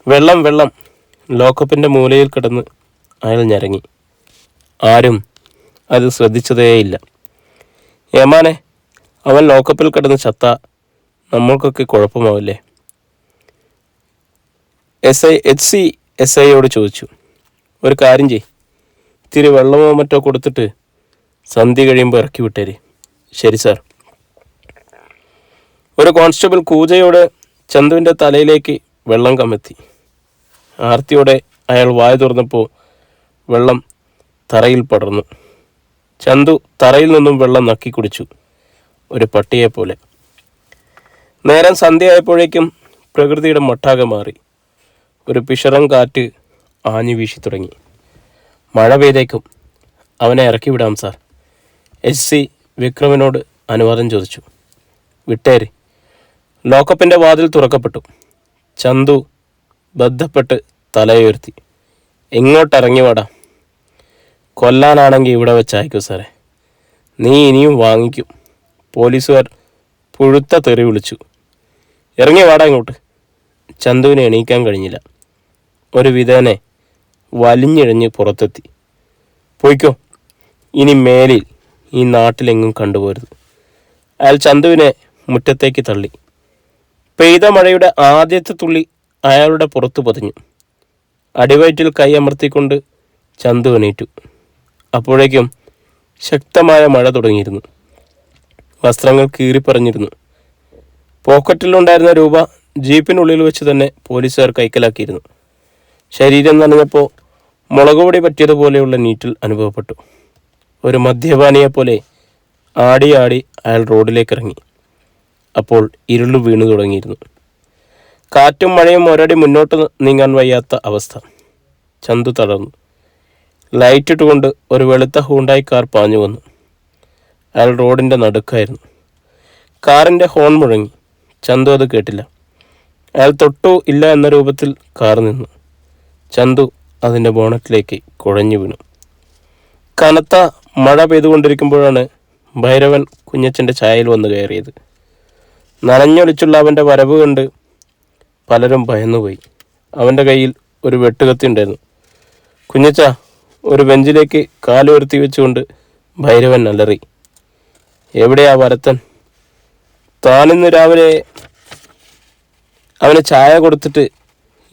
A: വെള്ളം വെള്ളം. ലോക്കപ്പിൻ്റെ മൂലയിൽ കിടന്ന് അയാൾ ഞരങ്ങി. ആരും അത് ശ്രദ്ധിച്ചതേയില്ല. ഏമാനെ, അവൻ ലോക്കപ്പിൽ കിടന്ന് ചത്ത നമ്മൾക്കൊക്കെ കുഴപ്പമാവില്ലേ? എസ് ഐയോട് ചോദിച്ചു. ഒരു കാര്യം ചെയ്, ഇത്തിരി വെള്ളമോ മറ്റോ കൊടുത്തിട്ട് സന്ധ്യ കഴിയുമ്പോൾ ഇറക്കി വിട്ടേര്. ശരി സാർ. ഒരു കോൺസ്റ്റബിൾ കൂജയോട് ചന്തുവിൻ്റെ തലയിലേക്ക് വെള്ളം കമത്തി. ആർത്തിയോടെ അയാൾ വായ തുറന്നപ്പോൾ വെള്ളം തറയിൽ പടർന്നു. ചന്തു തറയിൽ നിന്നും വെള്ളം നക്കി കുടിച്ചു, ഒരു പട്ടിയെപ്പോലെ. നേരം സന്ധ്യയായപ്പോഴേക്കും പ്രകൃതിയുടെ മട്ടാകെ മാറി. ഒരു പിഷറം കാറ്റ് ആഞ്ഞു വീശി തുടങ്ങി. മഴ പെയ്തേക്കും, അവനെ ഇറക്കി വിടാം സാർ. വിക്രമനോട് അനുവാദം ചോദിച്ചു. വിട്ടേര്. ലോക്കപ്പിൻ്റെ വാതിൽ തുറക്കപ്പെട്ടു. ചന്തു ബന്ധപ്പെട്ട് തലയുയർത്തി. എങ്ങോട്ടിറങ്ങി വാടാ? കൊല്ലാനാണെങ്കിൽ ഇവിടെ വെച്ചയക്കൂ സാറേ. നീ ഇനിയും വാങ്ങിക്കും. പോലീസുകാർ പുഴുത്ത തെറി വിളിച്ചു. ഇറങ്ങി വാടാ ഇങ്ങോട്ട്. ചന്തുവിനെ എണീക്കാൻ കഴിഞ്ഞില്ല. ഒരു വിധേനെ വലിഞ്ഞിഴഞ്ഞ് പുറത്തെത്തി. പോയിക്കോ, ഇനി മേലിൽ ഈ നാട്ടിലെങ്ങും കണ്ടുപോരുത്. അയാൾ ചന്തുവിനെ മുറ്റത്തേക്ക് തള്ളി. പെയ്ത മഴയുടെ ആദ്യത്തെ തുള്ളി അയാളുടെ പുറത്തു പതിഞ്ഞു. അടിവയറ്റിൽ കൈ അമർത്തിക്കൊണ്ട് ചന്തു എണീറ്റു. അപ്പോഴേക്കും ശക്തമായ മഴ തുടങ്ങിയിരുന്നു. വസ്ത്രങ്ങൾ കീറിപ്പറഞ്ഞിരുന്നു. പോക്കറ്റിലുണ്ടായിരുന്ന രൂപ ജീപ്പിനുള്ളിൽ വെച്ച് തന്നെ പോലീസുകാർ കൈക്കലാക്കിയിരുന്നു. ശരീരം നനഞ്ഞപ്പോൾ മുളകുപൊടി പറ്റിയതുപോലെയുള്ള നീറ്റൽ അനുഭവപ്പെട്ടു. ഒരു മദ്യപാനിയെപ്പോലെ ആടി ആടി അയാൾ റോഡിലേക്ക് ഇറങ്ങി. അപ്പോൾ ഇരുളു വീണു തുടങ്ങിയിരുന്നു. കാറ്റും മഴയും ഒരടി മുന്നോട്ട് നീങ്ങാൻ വയ്യാത്ത അവസ്ഥ. ചന്തു തളർന്നു. ലൈറ്റ് ഇട്ടുകൊണ്ട് ഒരു വെളുത്ത ഹൂണ്ടായി കാർ പാഞ്ഞു വന്നു. അയാൾ റോഡിൻ്റെ നടുക്കായിരുന്നു. കാറിൻ്റെ ഹോൺ മുഴങ്ങി. ചന്തു അത് കേട്ടില്ല. അയാൾ തൊട്ടു ഇല്ല എന്ന രൂപത്തിൽ കാർ നിന്നു. ചന്തു അതിൻ്റെ ബോണറ്റിലേക്ക് കുഴഞ്ഞു വീണു. കനത്ത മഴ പെയ്തുകൊണ്ടിരിക്കുമ്പോഴാണ് ഭൈരവൻ കുഞ്ഞച്ചൻ്റെ ചായയിൽ വന്ന് കയറിയത്. നനഞ്ഞൊലിച്ചുള്ള അവൻ്റെ വരവ് കണ്ട് പലരും ഭയന്നുപോയി. അവൻ്റെ കയ്യിൽ ഒരു വെട്ടുകത്തി ഉണ്ടായിരുന്നു. കുഞ്ഞച്ച, ഒരു ബെഞ്ചിലേക്ക് കാലുയർത്തി വെച്ചുകൊണ്ട് ഭൈരവൻ അലറി. എവിടെയാ വരത്തൻ? താനിന്ന് രാവിലെ അവന് ചായ കൊടുത്തിട്ട്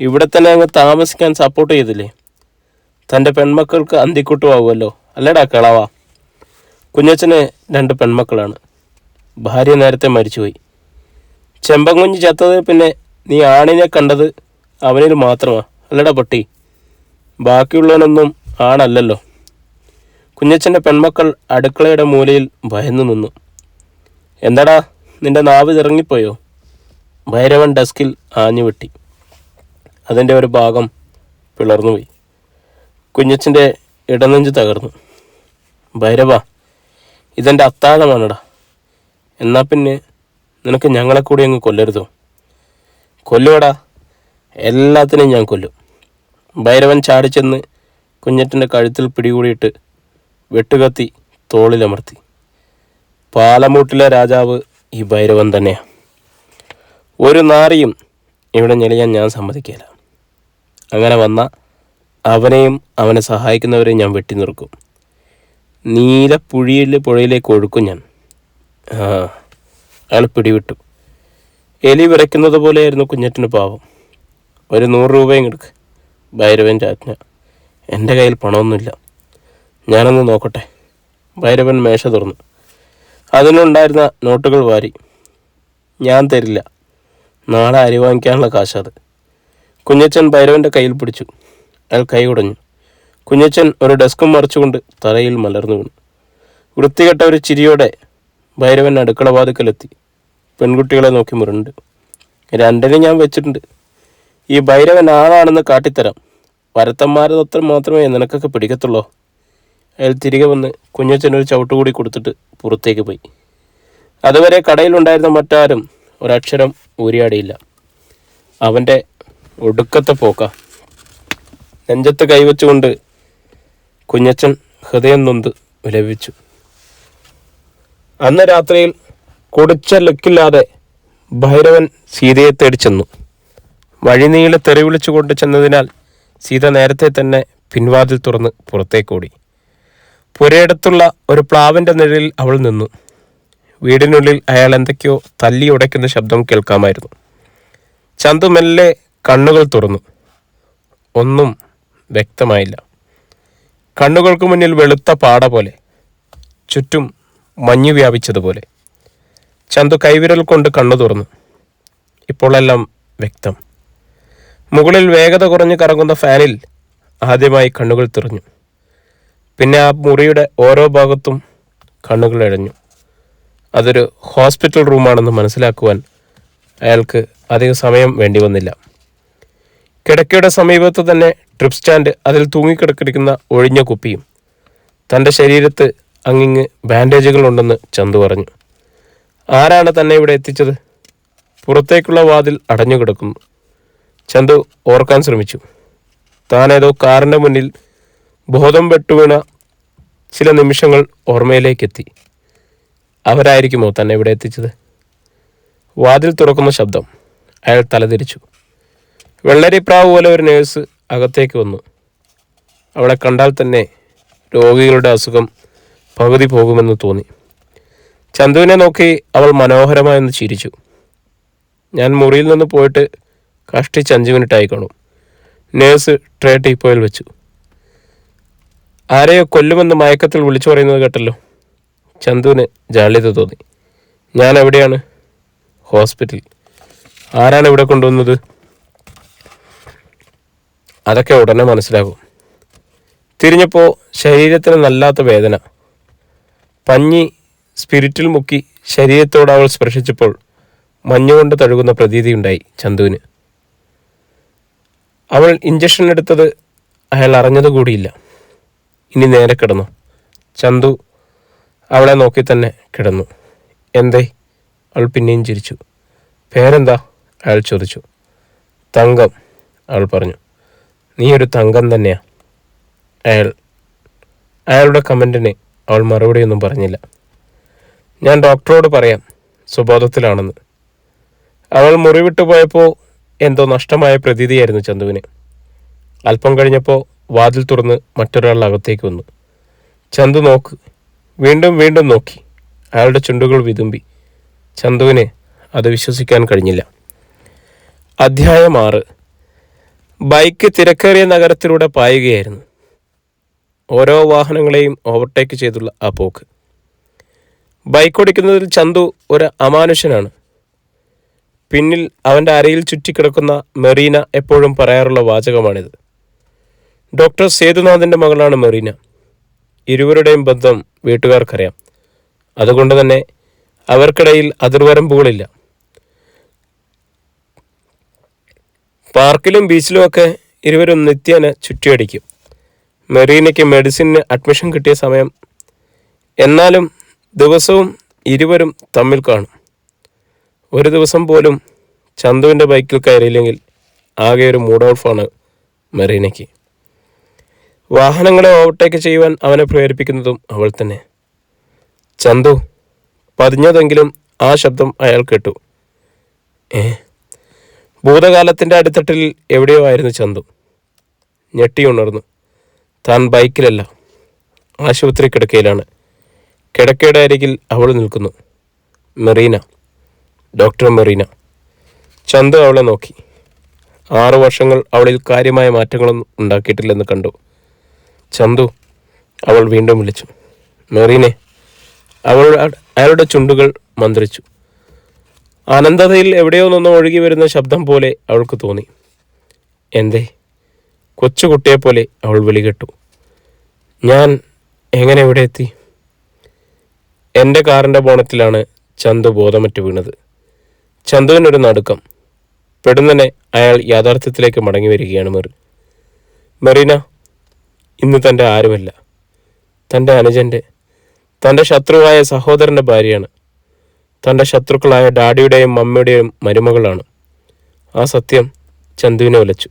A: ഇവിടെ തന്നെ അങ്ങ് താമസിക്കാൻ സപ്പോർട്ട് ചെയ്തില്ലേ? തൻ്റെ പെൺമക്കൾക്ക് അന്തിക്കുട്ടുമാവുമല്ലോ അല്ലേടാ കളവാ. കുഞ്ഞച്ചന് 2 പെൺമക്കളാണ്. ഭാര്യ നേരത്തെ മരിച്ചുപോയി. ചെമ്പൻകുഞ്ഞ് ചത്തത് പിന്നെ നീ ആണിനെ കണ്ടത് അവനിൽ മാത്രമാ അല്ലടാ പട്ടി. ബാക്കിയുള്ളവനൊന്നും ആണല്ലല്ലോ. കുഞ്ഞച്ചൻ്റെ പെൺമക്കൾ അടുക്കളയുടെ മൂലയിൽ ഭയന്നു നിന്നു. എന്താടാ, നിന്റെ നാവ് ഇറങ്ങിപ്പോയോ? ഭൈരവൻ ഡെസ്കിൽ ആഞ്ഞു വെട്ടി. അതിൻ്റെ ഒരു ഭാഗം പിളർന്നുപോയി. കുഞ്ഞച്ചൻ്റെ ഇടനെഞ്ച് തകർന്നു. ഭൈരവ, ഇതെൻ്റെ അത്താഴമാണടാ. എന്നാൽ പിന്നെ നിനക്ക് ഞങ്ങളെ കൂടി അങ്ങ് കൊല്ലരുതോ? കൊല്ലുവടാ, എല്ലാത്തിനെയും ഞാൻ കൊല്ലും. ഭൈരവൻ ചാടിച്ചെന്ന് കുഞ്ഞച്ചൻ്റെ കഴുത്തിൽ പിടികൂടിയിട്ട് വെട്ടുകത്തി തോളിലമർത്തി. പാലമൂട്ടിലെ രാജാവ് ഈ ഭൈരവൻ തന്നെയാണ്. ഒരു നാറിയും ഇവിടെ ഞെളിയാൻ ഞാൻ സമ്മതിക്കില്ല. അങ്ങനെ വന്ന അവനെയും അവനെ സഹായിക്കുന്നവരെയും ഞാൻ വെട്ടി നിർക്കും. പുഴയിലേക്ക് ഒഴുക്കും ഞാൻ. അയാൾ പിടിവിട്ടു. എലി വിറയ്ക്കുന്നത് പോലെയായിരുന്നു കുഞ്ഞറ്റിന് പാവം. ഒരു 100 രൂപയും എടുക്ക്. ഭൈരവൻ്റെ ആജ്ഞ. എൻ്റെ കയ്യിൽ പണമൊന്നുമില്ല. ഞാനൊന്ന് നോക്കട്ടെ. ഭൈരവൻ മേശ തുറന്നു. അതിനുണ്ടായിരുന്ന നോട്ടുകൾ വാരി. ഞാൻ തരില്ല. നാളെ അരി വാങ്ങിക്കാനുള്ള കാശത്. കുഞ്ഞച്ചൻ ഭൈരവൻ്റെ കയ്യിൽ പിടിച്ചു. അയാൾ കൈ കുടഞ്ഞു. കുഞ്ഞച്ചൻ ഒരു ഡെസ്കും മറിച്ചുകൊണ്ട് തറയിൽ മലർന്നു വീണു. വൃത്തികെട്ട ഒരു ചിരിയോടെ ഭൈരവൻ അടുക്കള വാതിക്കലെത്തി. പെൺകുട്ടികളെ നോക്കി മുരണ്ട്. 2 ഞാൻ വെച്ചിട്ടുണ്ട്. ഈ ഭൈരവൻ ആളാണെന്ന് കാട്ടിത്തരാം. വരത്തന്മാരെ തൊത്ര മാത്രമേ നിനക്കൊക്കെ പിടിക്കത്തുള്ളൂ. അയാൾ തിരികെ വന്ന് കുഞ്ഞച്ചനൊരു ചവിട്ടുകൂടി കൊടുത്തിട്ട് പുറത്തേക്ക് പോയി. അതുവരെ കടയിലുണ്ടായിരുന്ന മറ്റാരും ഒരക്ഷരം ഊരിയാടിയില്ല. അവൻ്റെ ഒടുക്കത്തെ പോക്ക. നെഞ്ചത്ത് കൈവച്ചുകൊണ്ട് കുഞ്ഞച്ചൻ ഹൃദയം നൊന്ത് വിലപിച്ചു. അന്ന് രാത്രിയിൽ കുടിച്ച ലുക്കില്ലാതെ ഭൈരവൻ സീതയെ തേടി ചെന്നു. വഴിനീളെ തെറി വിളിച്ചുകൊണ്ട് ചെന്നതിനാൽ സീത നേരത്തെ തന്നെ പിൻവാതിൽ തുറന്ന് പുറത്തേക്കോടി. പുരയിടത്തുള്ള ഒരു പ്ലാവിൻ്റെ നിഴലിൽ അവൾ നിന്നു. വീടിനുള്ളിൽ അയാൾ എന്തൊക്കെയോ തല്ലി ഉടയ്ക്കുന്ന ശബ്ദം കേൾക്കാമായിരുന്നു. ചന്തു മെല്ലെ കണ്ണുകൾ തുറന്നു. ഒന്നും വ്യക്തമായില്ല. കണ്ണുകൾക്ക് മുന്നിൽ വെളുത്ത പാട പോലെ, ചുറ്റും മഞ്ഞു വ്യാപിച്ചതുപോലെ. ചന്തു കൈവിരൽ കൊണ്ട് കണ്ണു തുറന്നു. ഇപ്പോഴെല്ലാം വ്യക്തം. മുകളിൽ വേഗത കുറഞ്ഞു കറങ്ങുന്ന ഫാനിൽ ആദ്യമായി കണ്ണുകൾ തിറഞ്ഞു. പിന്നെ ആ മുറിയുടെ ഓരോ ഭാഗത്തും കണ്ണുകൾ ഇഴഞ്ഞു. അതൊരു ഹോസ്പിറ്റൽ റൂമാണെന്ന് മനസ്സിലാക്കുവാൻ അയാൾക്ക് അധിക സമയം വേണ്ടി വന്നില്ല. കിടക്കയുടെ സമീപത്ത് തന്നെ ട്രിപ്പ് സ്റ്റാൻഡ്, അതിൽ തൂങ്ങിക്കിടക്കിരിക്കുന്ന ഒഴിഞ്ഞ കുപ്പിയും. തൻ്റെ ശരീരത്ത് അങ്ങിങ്ങ് ബാൻഡേജുകൾ ഉണ്ടെന്ന് ചന്തു പറഞ്ഞു. ആരാണ് തന്നെ ഇവിടെ എത്തിച്ചത്? പുറത്തേക്കുള്ള വാതിൽ അടഞ്ഞു കിടക്കുന്നു. ചന്തു ഓർക്കാൻ ശ്രമിച്ചു. താനേതോ കാറിൻ്റെ മുന്നിൽ ബോധം വെട്ടുവീണ ചില നിമിഷങ്ങൾ ഓർമ്മയിലേക്കെത്തി. അവരായിരിക്കുമോ തന്നെ ഇവിടെ എത്തിച്ചത്? വാതിൽ തുറക്കുന്ന ശബ്ദം. അയാൾ തലതിരിച്ചു. വെള്ളരിപ്രാവ് പോലെ ഒരു നേഴ്സ് അകത്തേക്ക് വന്നു. അവളെ കണ്ടാൽ തന്നെ രോഗികളുടെ അസുഖം പകുതി പോകുമെന്ന് തോന്നി. ചന്തുവിനെ നോക്കി അവൾ മനോഹരമായൊന്ന് ചിരിച്ചു. ഞാൻ മുറിയിൽ നിന്ന് പോയിട്ട് കഷ്ടിച്ച് 5 മിനിറ്റായി കാണും. നേഴ്സ് ട്രേ ടീപ്പോയിൽ വെച്ചു. ആരെയോ കൊല്ലുമെന്ന് മയക്കത്തിൽ വിളിച്ചു പറയുന്നത് കേട്ടല്ലോ. ചന്തുവിന് ജാള്യത തോന്നി. ഞാൻ എവിടെയാണ്? ഹോസ്പിറ്റൽ. ആരാണ് ഇവിടെ കൊണ്ടുവന്നത്? അതൊക്കെ ഉടനെ മനസ്സിലാകും. തിരിഞ്ഞപ്പോൾ ശരീരത്തിന് നല്ലാത്ത വേദന. പഞ്ഞി സ്പിരിറ്റിൽ മുക്കി ശരീരത്തോട് അവൾ സ്പർശിച്ചപ്പോൾ മഞ്ഞുകൊണ്ട് തഴുകുന്ന പ്രതീതിയുണ്ടായി ചന്തുവിന്. അവൾ ഇഞ്ചക്ഷൻ എടുത്തത് അയാൾ അറിഞ്ഞതുകൂടിയില്ല. ഇനി നേരെ കിടന്നു. ചന്തു അവളെ നോക്കി തന്നെ കിടന്നു. എന്തേ? അവൾ പിന്നെയും ചിരിച്ചു. പേരെന്താ? അയാൾ ചോദിച്ചു. തങ്കം, അവൾ പറഞ്ഞു. നീ ഒരു തങ്കം തന്നെയാ. അയാളുടെ കമൻറ്റിന് അവൾ മറുപടിയൊന്നും പറഞ്ഞില്ല. ഞാൻ ഡോക്ടറോട് പറയാം സുബോധത്തിലാണെന്ന്. അവൾ മുറി വിട്ടു പോയപ്പോൾ എന്തോ നഷ്ടമായ പ്രതീതിയായിരുന്നു ചന്തുവിന്. അല്പം കഴിഞ്ഞപ്പോൾ വാതിൽ തുറന്ന് മറ്റൊരാൾ അകത്തേക്ക് വന്നു. ചന്തു നോക്ക്. വീണ്ടും വീണ്ടും നോക്കി. അയാളുടെ ചുണ്ടുകൾ വിതുമ്പി. ചന്തുവിന് അത് വിശ്വസിക്കാൻ കഴിഞ്ഞില്ല. അധ്യായം 6. ബൈക്ക് തിരക്കേറിയ നഗരത്തിലൂടെ പായുകയായിരുന്നു. ഓരോ വാഹനങ്ങളെയും ഓവർടേക്ക് ചെയ്തുള്ള ആ പോക്ക്. ബൈക്ക് ഓടിക്കുന്നതിൽ ചന്തു ഒരു അമാനുഷ്യനാണ്. പിന്നിൽ അവൻ്റെ അരയിൽ ചുറ്റിക്കിടക്കുന്ന മെറീന എപ്പോഴും പറയാറുള്ള വാചകമാണിത്. ഡോക്ടർ സേതുനാഥിൻ്റെ മകളാണ് മെറീന. ഇരുവരുടെയും ബന്ധം വീട്ടുകാർക്കറിയാം. അതുകൊണ്ട് തന്നെ അവർക്കിടയിൽ അതിർവരമ്പുകളില്ല. പാർക്കിലും ബീച്ചിലുമൊക്കെ ഇരുവരും നിത്യേന ചുറ്റിയടിക്കും. മെറീനയ്ക്ക് മെഡിസിന് അഡ്മിഷൻ കിട്ടിയ സമയം. എന്നാലും ദിവസവും ഇരുവരും തമ്മിൽ കാണും. ഒരു ദിവസം പോലും ചന്തുവിൻ്റെ ബൈക്കിൽ കയറിയില്ലെങ്കിൽ ആകെ ഒരു മൂഡ് ഓഫാണ് മെറീനയ്ക്ക്. വാഹനങ്ങളെ ഓവർടേക്ക് ചെയ്യുവാൻ അവനെ പ്രേരിപ്പിക്കുന്നതും അവൾ തന്നെ. ചന്തു പതിഞ്ഞതെങ്കിലും ആ ശബ്ദം അയാൾ കേട്ടു. ഭൂതകാലത്തിൻ്റെ അടിത്തട്ടിൽ എവിടെയോ ആയിരുന്നു ചന്തു. ഞെട്ടിയുണർന്നു. താൻ ബൈക്കിലല്ല, ആശുപത്രി കിടക്കയിലാണ്. കിടക്കയുടെ അരികിൽ അവൾ നിൽക്കുന്നു. മെറീന, ഡോക്ടർ മെറീന. ചന്തു അവളെ നോക്കി. 6 വർഷങ്ങൾ അവളിൽ കാര്യമായ മാറ്റങ്ങളൊന്നും ഉണ്ടാക്കിയിട്ടില്ലെന്ന് കണ്ടു. ചന്തു, അവൾ വീണ്ടും വിളിച്ചു. മെറീനെ. അയാളുടെ ചുണ്ടുകൾ മന്ത്രിച്ചു. അനന്തതയിൽ എവിടെയോ നിന്ന് ഒഴുകി വരുന്ന ശബ്ദം പോലെ അവൾക്ക് തോന്നി. എന്തേ? കൊച്ചുകുട്ടിയെപ്പോലെ അവൾ വിളികെട്ടു. ഞാൻ എങ്ങനെ ഇവിടെ എത്തി? എൻ്റെ കാറിൻ്റെ ബോണറ്റിലാണ് ചന്തു ബോധമറ്റ് വീണത്. ചന്തുവിനൊരു നടുക്കം. പെടുന്നനെ അയാൾ യാഥാർത്ഥ്യത്തിലേക്ക് മടങ്ങി വരികയാണ്. മെറീന ഇന്ന് തൻ്റെ ആരുമല്ല. തൻ്റെ അനുജൻ്റെ, തൻ്റെ ശത്രുവായ സഹോദരൻ്റെ ഭാര്യയാണ്. തൻ്റെ ശത്രുക്കളായ ഡാഡിയുടെയും മമ്മിയുടെയും മരുമകളാണ്. ആ സത്യം ചന്തുവിനെ ഉലച്ചു.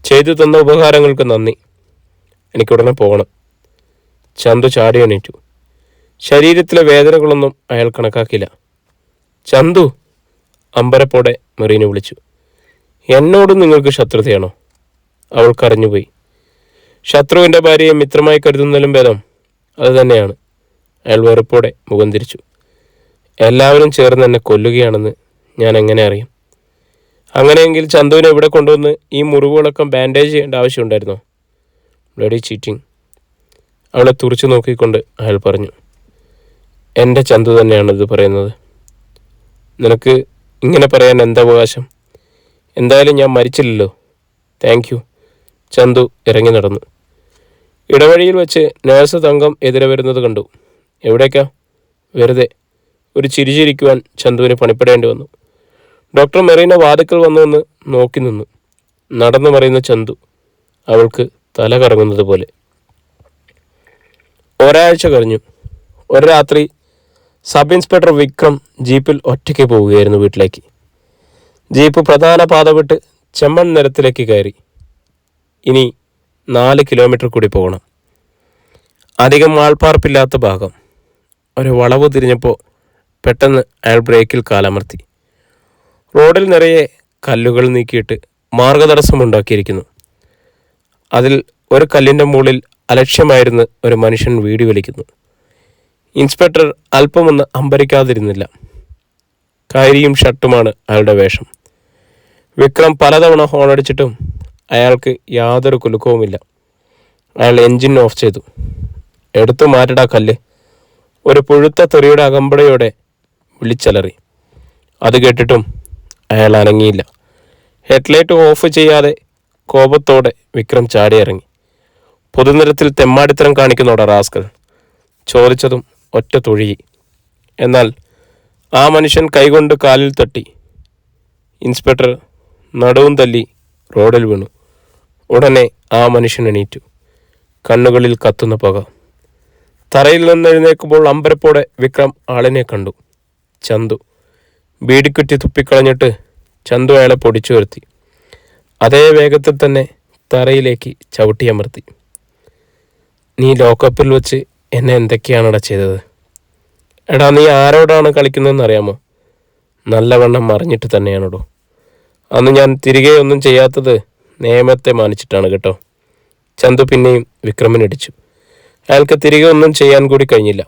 A: ചെയ്തു തന്ന ഉപകാരങ്ങൾക്ക് നന്ദി. എനിക്കുടനെ പോകണം. ചന്തു ചാടി എണീറ്റു. ശരീരത്തിലെ വേദനകളൊന്നും അയാൾ കണക്കാക്കില്ല. ചന്തു, അമ്പരപ്പോടെ മെറീന വിളിച്ചു. എന്നോടും നിങ്ങൾക്ക് ശത്രുതയാണോ? അവൾ കരഞ്ഞുപോയി. ശത്രുവിൻ്റെ ഭാര്യയെ മിത്രമായി കരുതുന്നതിലും ഭേദം അതുതന്നെയാണ്. അയാൾ വെറുപ്പോടെ മുഖം തിരിച്ചു. എല്ലാവരും ചേർന്ന് എന്നെ കൊല്ലുകയാണെന്ന് ഞാൻ എങ്ങനെ അറിയും? അങ്ങനെയെങ്കിൽ ചന്തുവിനെ ഇവിടെ കൊണ്ടുവന്ന് ഈ മുറിവുകളൊക്കെ ബാൻഡേജ് ചെയ്യേണ്ട ആവശ്യമുണ്ടായിരുന്നോ? Bloody cheating. അവളെ തുറച്ചു നോക്കിക്കൊണ്ട് അയാൾ പറഞ്ഞു. എൻ്റെ ചന്തു തന്നെയാണിത് പറയുന്നത്. നിനക്ക് ഇങ്ങനെ പറയാൻ എന്താ അവകാശം? എന്തായാലും ഞാൻ മരിച്ചില്ലല്ലോ. Thank you. ചന്തു ഇറങ്ങി നടന്നു. ഇടവഴിയിൽ വെച്ച് നേഴ്സ് തങ്കം എതിരെ വരുന്നത് കണ്ടു. എവിടേക്കാ? വെറുതെ. ഒരു ചിരിച്ചിരിക്കുവാൻ ചന്തുവിന് പണിപ്പെടേണ്ടി വന്നു. ഡോക്ടർ മെറീന വാതിക്കൽ വന്നുവെന്ന് നോക്കി നിന്നു. നടന്നു മറിയുന്ന ചന്തു അവൾക്ക് തല കറങ്ങുന്നത് പോലെ. ഒരാഴ്ച കഴിഞ്ഞു. ഒരു രാത്രി സബ് ഇൻസ്പെക്ടർ വിക്രം ജീപ്പിൽ ഒറ്റയ്ക്ക് പോവുകയായിരുന്നു വീട്ടിലേക്ക്. ജീപ്പ് പ്രധാന പാത വിട്ട് ചെമ്മൺ നിരത്തിലേക്ക് കയറി. ഇനി 4 കിലോമീറ്റർ കൂടി പോകണം. അധികം ആൾപ്പാർപ്പില്ലാത്ത ഭാഗം. ഒരു വളവ് തിരിഞ്ഞപ്പോൾ പെട്ടെന്ന് അയാൾ ബ്രേക്കിൽ കാലമർത്തി. റോഡിൽ നിറയെ കല്ലുകൾ നീക്കിയിട്ട് മാർഗതടസ്സമുണ്ടാക്കിയിരിക്കുന്നു. അതിൽ ഒരു കല്ലിൻ്റെ മുകളിൽ അലക്ഷ്യമായിരുന്ന് ഒരു മനുഷ്യൻ വീടി വലിക്കുന്നു. ഇൻസ്പെക്ടർ അല്പമൊന്ന് അമ്പരിക്കാതിരുന്നില്ല. കൈരിയും ഷർട്ടുമാണ് അയാളുടെ വേഷം. വിക്രം പലതവണ ഹോണടിച്ചിട്ടും അയാൾക്ക് യാതൊരു കുലുക്കവുമില്ല. അയാൾ എൻജിൻ ഓഫ് ചെയ്തു. എടുത്തു മാറ്റടാ കല്ല്, ഒരു പുഴുത്ത തെറിയുടെ അകമ്പടയോടെ വിളിച്ചലറി. അത് കേട്ടിട്ടും അയാൾ അനങ്ങിയില്ല. ഹെഡ്ലൈറ്റ് ഓഫ് ചെയ്യാതെ കോപത്തോടെ വിക്രം ചാടിയിറങ്ങി. പൊതുനിരത്തിൽ തെമ്മാടിത്തരം കാണിക്കുന്നോടാ റാസ്കൽ, ചോദിച്ചതും ഒറ്റ തൊഴിയി. എന്നാൽ ആ മനുഷ്യൻ കൈകൊണ്ട് കാലിൽ തട്ടി. ഇൻസ്പെക്ടർ നടുവും തല്ലി റോഡിൽ വീണു. ഉടനെ ആ മനുഷ്യൻ എണീറ്റു. കണ്ണുകളിൽ കത്തുന്ന പുക. തറയിൽ നിന്ന് എഴുന്നേൽക്കുമ്പോൾ അമ്പരപ്പോടെ വിക്രം ആളിനെ കണ്ടു. ചന്തു. ബീഡിക്കുറ്റി തുപ്പിക്കളഞ്ഞിട്ട് ചന്തു അയാളെ പൊടിച്ചു വരുത്തി. അതേ വേഗത്തിൽ തന്നെ തറയിലേക്ക് ചവിട്ടിയമർത്തി. നീ ലോക്കപ്പിൽ വെച്ച് എന്നെ എന്തൊക്കെയാണടാ ചെയ്തത്? എടാ, നീ ആരോടാണ് കളിക്കുന്നതെന്ന് അറിയാമോ? നല്ലവണ്ണം അറിഞ്ഞിട്ട് തന്നെയാണോടോ. അന്ന് ഞാൻ തിരികെ ഒന്നും ചെയ്യാത്തത് നിയമത്തെ മാനിച്ചിട്ടാണ് കേട്ടോ. ചന്തു പിന്നെയും വിക്രമിനടിച്ചു. അയാൾക്ക് തിരികെ ഒന്നും ചെയ്യാൻ കൂടി കഴിഞ്ഞില്ല.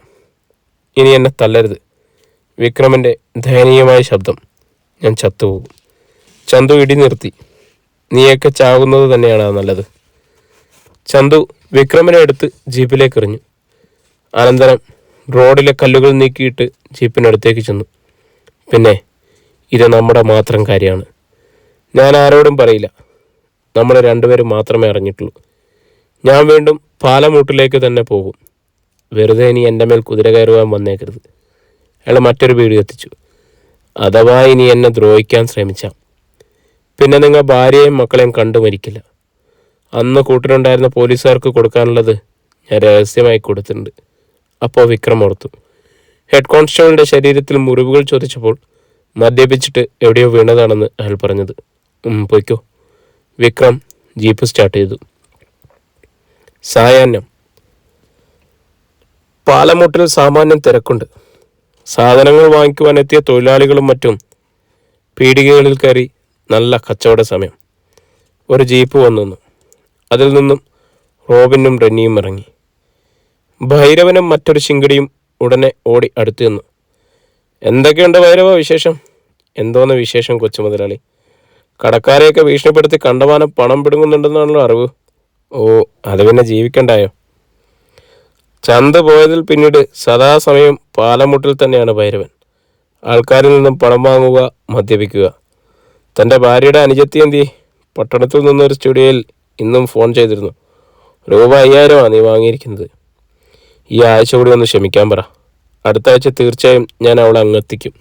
A: ഇനി എന്നെ തല്ലരുത്. വിക്രമിൻ്റെ ദയനീയമായ ശബ്ദം. ഞാൻ ചത്തുപോകും. ചന്തു ഇടി നിർത്തി. നീയൊക്കെ ചാകുന്നത് തന്നെയാണ് നല്ലത്. ചന്തു വിക്രമിനെ എടുത്ത് ജീപ്പിലേക്ക് എറിഞ്ഞു. അനന്തരം റോഡിലെ കല്ലുകൾ നീക്കിയിട്ട് ജീപ്പിനടുത്തേക്ക് ചെന്നു. പിന്നെ ഇത് നമ്മുടെ മാത്രം കാര്യമാണ്. ഞാൻ ആരോടും പറയില്ല. നമ്മൾ രണ്ടുപേരും മാത്രമേ അറിഞ്ഞിട്ടുള്ളൂ. ഞാൻ വീണ്ടും പാലമൂട്ടിലേക്ക് തന്നെ പോകും. വെറുതെ ഇനി എൻ്റെ മേൽ കുതിര കയറുവാൻ വന്നേക്കരുത്. അയാൾ മറ്റൊരു വീട് എത്തിച്ചു. അഥവാ ഇനി എന്നെ ദ്രോഹിക്കാൻ ശ്രമിച്ചാൽ പിന്നെ നിങ്ങൾ ഭാര്യയും മക്കളെയും കണ്ടു മരിക്കില്ല. അന്ന് കൂട്ടിലുണ്ടായിരുന്ന പോലീസുകാർക്ക് കൊടുക്കാനുള്ളത് ഞാൻ രഹസ്യമായി കൊടുത്തിട്ടുണ്ട്. അപ്പോൾ വിക്രം ഓർത്തു. ഹെഡ് കോൺസ്റ്റബിളിൻ്റെ ശരീരത്തിൽ മുറിവുകൾ ചോദിച്ചപ്പോൾ മദ്യപിച്ചിട്ട് എവിടെയോ വീണതാണെന്ന് അയാൾ പറഞ്ഞത്. പൊയ്ക്കോ. വിക്രം ജീപ്പ് സ്റ്റാർട്ട് ചെയ്തു. സായാഹ്നം. പാലമൂട്ടിൽ സാമാന്യം തിരക്കുണ്ട്. സാധനങ്ങൾ വാങ്ങിക്കുവാൻ എത്തിയ തൊഴിലാളികളും മറ്റും പീടികകളിൽ കയറി. നല്ല കച്ചവട സമയം. ഒരു ജീപ്പ് വന്നു. അതിൽ നിന്നും റോബിനും റെന്നിയും ഇറങ്ങി. ഭൈരവനും മറ്റൊരു ശിങ്കടിയും ഉടനെ ഓടി അടുത്തു നിന്നു. എന്തൊക്കെയുണ്ട് ഭൈരവ വിശേഷം? എന്തോന്ന് വിശേഷം കൊച്ചു മുതലാളി? കടക്കാരെയൊക്കെ ഭീഷണിപ്പെടുത്തി കണ്ടമാനം പണം പിടുങ്ങുന്നുണ്ടെന്നാണല്ലോ അറിവ്. ഓ, അത് പിന്നെ ജീവിക്കണ്ടായോ? ചന്ത പോയതിൽ പിന്നീട് സദാസമയം പാലമുട്ടിൽ തന്നെയാണ് ഭൈരവൻ. ആൾക്കാരിൽ നിന്നും പണം വാങ്ങുക, മദ്യപിക്കുക. തൻ്റെ ഭാര്യയുടെ അനുജത്തി എന്തി? പട്ടണത്തിൽ നിന്നൊരു സ്റ്റുഡിയോയിൽ ഇന്നും ഫോൺ ചെയ്തിരുന്നു. രൂപ 5000 നീ വാങ്ങിയിരിക്കുന്നത്. ഈ ആഴ്ച കൂടി ഒന്ന് ക്ഷമിക്കാൻ പറ. അടുത്ത ആഴ്ച തീർച്ചയായും ഞാൻ അവളെ അങ്ങെത്തിക്കും.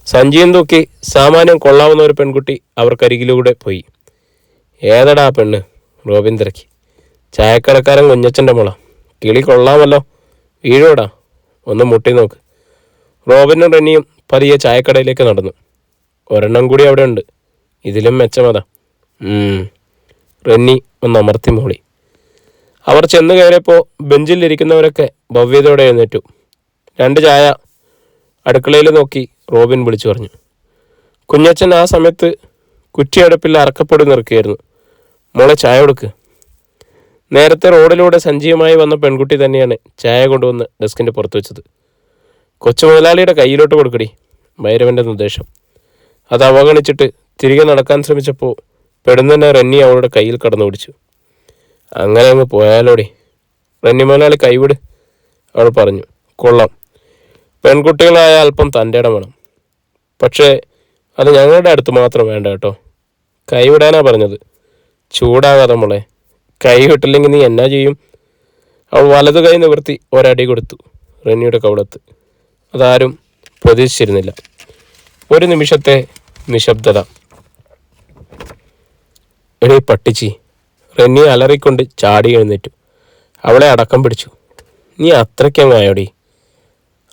A: സഞ്ചിയും തൂക്കി സാമാന്യം കൊള്ളാവുന്ന ഒരു പെൺകുട്ടി അവർക്കരികിലൂടെ പോയി. ഏതടാ പെണ്ണ്? റോബിൻ തിരക്കി. ചായക്കടക്കാരൻ കുഞ്ഞച്ചൻ്റെ മോള. കിളി കൊള്ളാമല്ലോ. വീഴോടാ, ഒന്ന് മുട്ടി നോക്ക്. റോബിനും റെന്നിയും പതിയെ ചായക്കടയിലേക്ക് നടന്നു. ഒരെണ്ണം കൂടി അവിടെ ഉണ്ട്. ഇതിലും മെച്ചമതാ. റെന്നി ഒന്ന് അമർത്തി മൂളി. അവർ ചെന്ന് കയറിയപ്പോൾ ബെഞ്ചിലിരിക്കുന്നവരൊക്കെ ഭവ്യതയോടെ എഴുന്നേറ്റു. 2 ചായ. അടുക്കളയിൽ നോക്കി റോബിൻ വിളിച്ചു പറഞ്ഞു. കുഞ്ഞച്ചൻ ആ സമയത്ത് കുറ്റിയടുപ്പിൽ അറക്കപ്പൊടി നിറക്കുകയായിരുന്നു. മോളെ ചായ കൊടുക്ക്. നേരത്തെ റോഡിലൂടെ സഞ്ജീവമായി വന്ന പെൺകുട്ടി തന്നെയാണ് ചായ കൊണ്ടുവന്ന് ഡെസ്കിൻ്റെ പുറത്ത് വെച്ചത്. കൊച്ചു മുതലാളിയുടെ കയ്യിലോട്ട് കൊടുക്കടി, ഭൈരവൻ്റെ നിർദ്ദേശം. അത് അവഗണിച്ചിട്ട് തിരികെ നടക്കാൻ ശ്രമിച്ചപ്പോൾ പെടുന്നതന്നെ റെന്നി അവളുടെ കയ്യിൽ കടന്നു പിടിച്ചു. അങ്ങനെ അങ്ങ് പോയാലോടി, റെന്നി മുതലാളി കൈവിട്, അവൾ പറഞ്ഞു. കൊള്ളാം, പെൺകുട്ടികളായ അല്പം തൻ്റെ ഇടം വേണം. പക്ഷേ അത് ഞങ്ങളുടെ അടുത്ത് മാത്രം വേണ്ട കേട്ടോ. കൈവിടാനാ പറഞ്ഞത്. ചൂടാകാതെ മോളെ, കൈ വിട്ടില്ലെങ്കിൽ നീ എന്നാ ചെയ്യും? അവൾ വലതു കൈ നിവർത്തി ഒരടി കൊടുത്തു റെന്നിയുടെ കവളത്ത്. അതാരും പ്രതീക്ഷിച്ചിരുന്നില്ല. ഒരു നിമിഷത്തെ നിശബ്ദത. എടീ പട്ടിച്ചി, റെന്നി അലറിക്കൊണ്ട് ചാടി എഴുന്നേറ്റു. അവളെ അടക്കം പിടിച്ചു. നീ അത്രയ്ക്കങ്ങായോടി?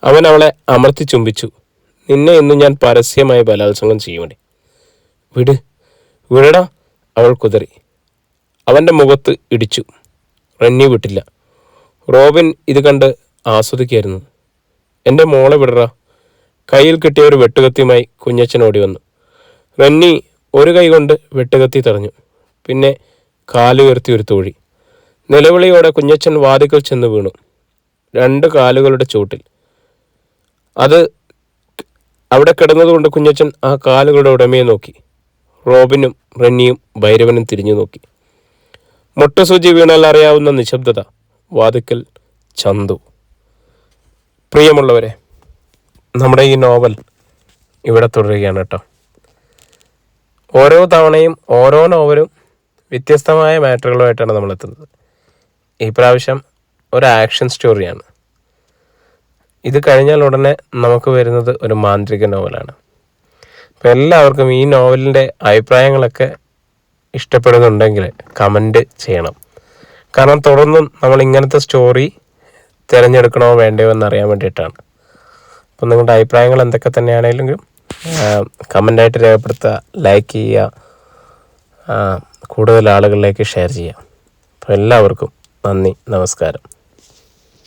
A: അവൻ അവളെ അമർത്തി ചുംബിച്ചു. നിന്നെ ഇന്നും ഞാൻ പരസ്യമായി ബലാത്സംഗം ചെയ്യുമടി. വിട്, വിടടാ, അവൾ കുതറി. അവൻ്റെ മുഖത്ത് ഇടിച്ചു. റെന്നി വിട്ടില്ല. റോബിൻ ഇത് കണ്ട് ആസ്വദിക്കായിരുന്നു. എൻ്റെ മോളെ വിടറ. കയ്യിൽ കിട്ടിയ ഒരു വെട്ടുകത്തിയുമായി കുഞ്ഞച്ചൻ ഓടി വന്നു. റെന്നി ഒരു കൈ കൊണ്ട് വെട്ടുകത്തി തടഞ്ഞു. പിന്നെ കാലുയർത്തി ഒരു തോഴി. നിലവിളിയോടെ കുഞ്ഞച്ചൻ വാതിക്കൽ ചെന്ന് വീണു, 2 കാലുകളുടെ ചൂട്ടിൽ. അത് അവിടെ കിടന്നതുകൊണ്ട് കുഞ്ഞച്ചൻ ആ കാലുകളുടെ ഉടമയെ നോക്കി. റോബിനും റെന്നിയും ഭൈരവനും തിരിഞ്ഞു നോക്കി. മുട്ടസൂചി വീണാൽ അറിയാവുന്ന നിശബ്ദത. വാതിക്കൽ ചന്തു. പ്രിയമുള്ളവരെ, നമ്മുടെ ഈ നോവൽ ഇവിടെ തുടരുകയാണ് കേട്ടോ. ഓരോ തവണയും ഓരോ നോവലും വ്യത്യസ്തമായ മാറ്ററുകളുമായിട്ടാണ് നമ്മളെത്തുന്നത്. ഈ പ്രാവശ്യം ഒരു ആക്ഷൻ സ്റ്റോറിയാണ്. ഇത് കഴിഞ്ഞാൽ ഉടനെ നമുക്ക് വരുന്നത് ഒരു മാന്ത്രിക നോവലാണ്. അപ്പോൾ എല്ലാവർക്കും ഈ നോവലിൻ്റെ അഭിപ്രായങ്ങളൊക്കെ ഇഷ്ടപ്പെടുന്നുണ്ടെങ്കിൽ കമൻറ്റ് ചെയ്യണം. കാരണം തുടർന്നും നമ്മൾ ഇങ്ങനത്തെ സ്റ്റോറി തിരഞ്ഞെടുക്കണോ വേണ്ടയോ എന്നറിയാൻ വേണ്ടിയിട്ടാണ്. അപ്പം നിങ്ങളുടെ അഭിപ്രായങ്ങൾ എന്തൊക്കെ തന്നെയാണെങ്കിലും കമൻ്റായിട്ട് രേഖപ്പെടുത്തുക, ലൈക്ക് ചെയ്യുക, കൂടുതൽ ആളുകളിലേക്ക് ഷെയർ ചെയ്യുക. അപ്പോൾ എല്ലാവർക്കും നന്ദി, നമസ്കാരം.